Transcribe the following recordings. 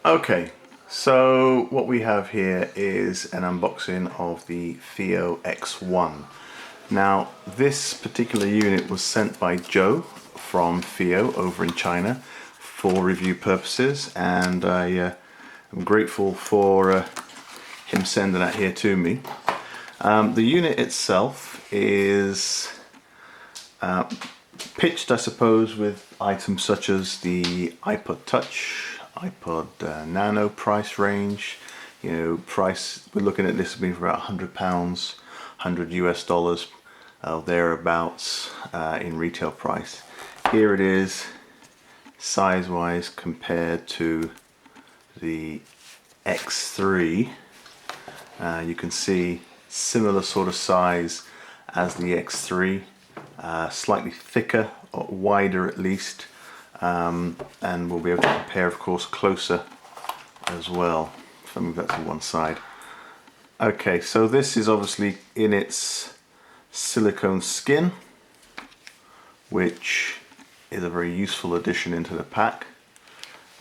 Okay, so what we have here is an unboxing of the Fiio X1. Now, this particular unit was sent by Joe from Fiio over in China for review purposes, and I am grateful for him sending that here to me. The unit itself is pitched, I suppose, with items such as the iPod Touch, iPod Nano price range. You know, price, we're looking at this being for about £100, 100 US dollars, thereabouts in retail price. Here it is, size-wise, compared to the X3. You can see similar sort of size as the X3, slightly thicker, or wider at least, and we'll be able to compare, of course, closer as well. If I move that to one side. Okay, so this is obviously in its silicone skin, which is a very useful addition into the pack,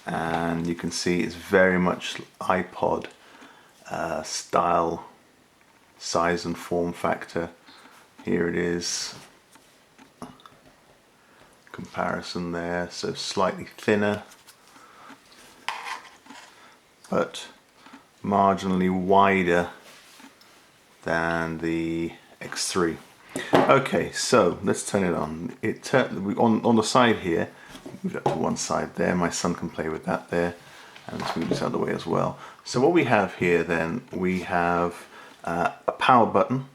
and you can see it's very much iPod style, size and form factor. Here it is, comparison there, so slightly thinner but marginally wider than the X3. Okay, so let's turn it on. On the side here, move that to one side there, my son can play with that there, and let's move this out of the way as well. So what we have here then, we have a power button,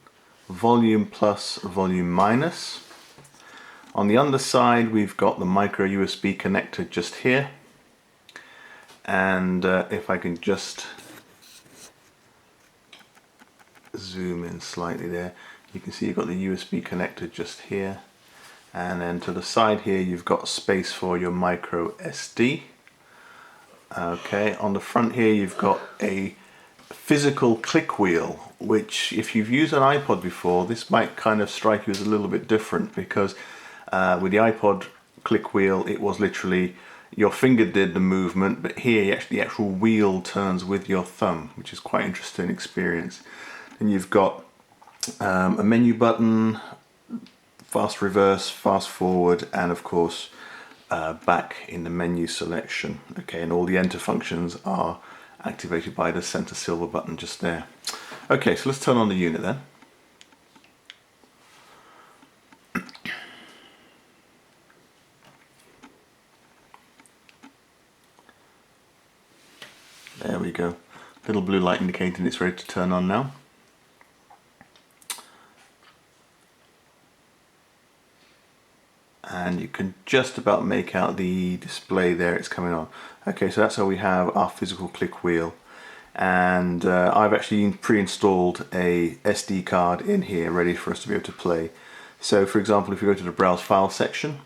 volume plus, volume minus. On the underside we've got the micro USB connector just here, and if I can just zoom in slightly there, you can see you've got the USB connector just here, and then to the side here you've got space for your micro SD. Okay, on the front here you've got a physical click wheel, which if you've used an iPod before, this might kind of strike you as a little bit different, because with the iPod click wheel it was literally your finger did the movement, but here the actual wheel turns with your thumb, which is quite interesting experience. Then you've got a menu button, fast reverse, fast forward, and of course back in the menu selection. Okay, and all the enter functions are activated by the center silver button just there. Okay, so let's turn on the unit then. There we go. Little blue light indicating it's ready to turn on now. And you can just about make out the display there, it's coming on. Okay, so that's how we have our physical click wheel, and I've actually pre-installed a SD card in here ready for us to be able to play. So for example, if we go to the browse file section,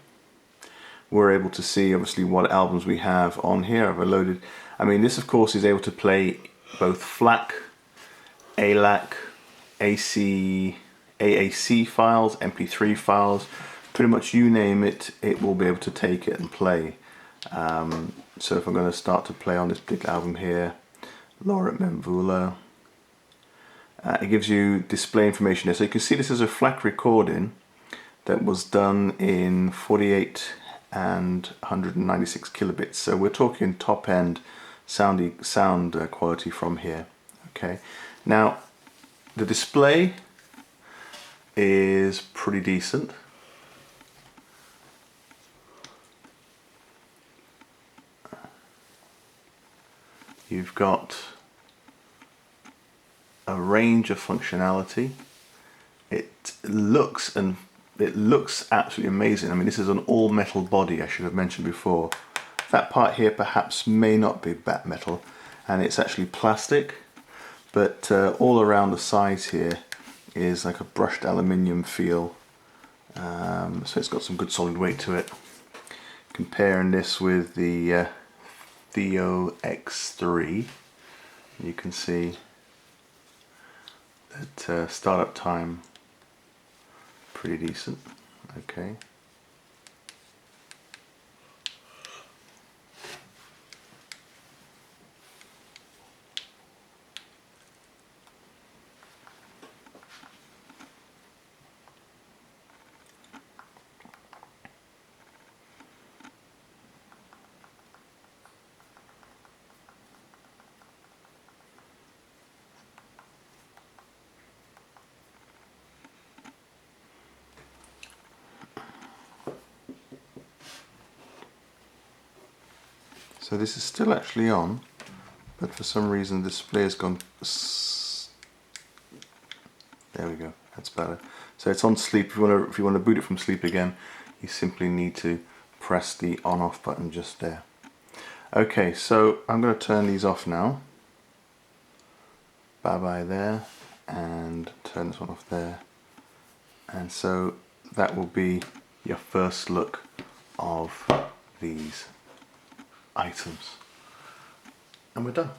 we're able to see obviously what albums we have on here. I've loaded, I mean, this of course is able to play both FLAC, ALAC, AC, AAC files, MP3 files, pretty much you name it, it will be able to take it and play. So if I'm going to start to play on this particular album here, Laura Memvula, it gives you display information there. So you can see this is a FLAC recording that was done in 48 and 196 kilobits. So we're talking top end sound quality from here. Okay, now the display is pretty decent. You've got a range of functionality. It looks absolutely amazing. I mean, this is an all metal body, I should have mentioned before. That part here perhaps may not be bat metal, and it's actually plastic, but all around the sides here is like a brushed aluminium feel, so it's got some good solid weight to it. Comparing this with the Fiio X3, you can see that startup time pretty decent. Okay, So this is still actually on, but for some reason the display has gone. There we go. That's better. So it's on sleep. If you want to boot it from sleep again, you simply need to press the on/off button just there. Okay, so I'm going to turn these off now. Bye bye there, and turn this one off there. And so that will be your first look of these items. And we're done.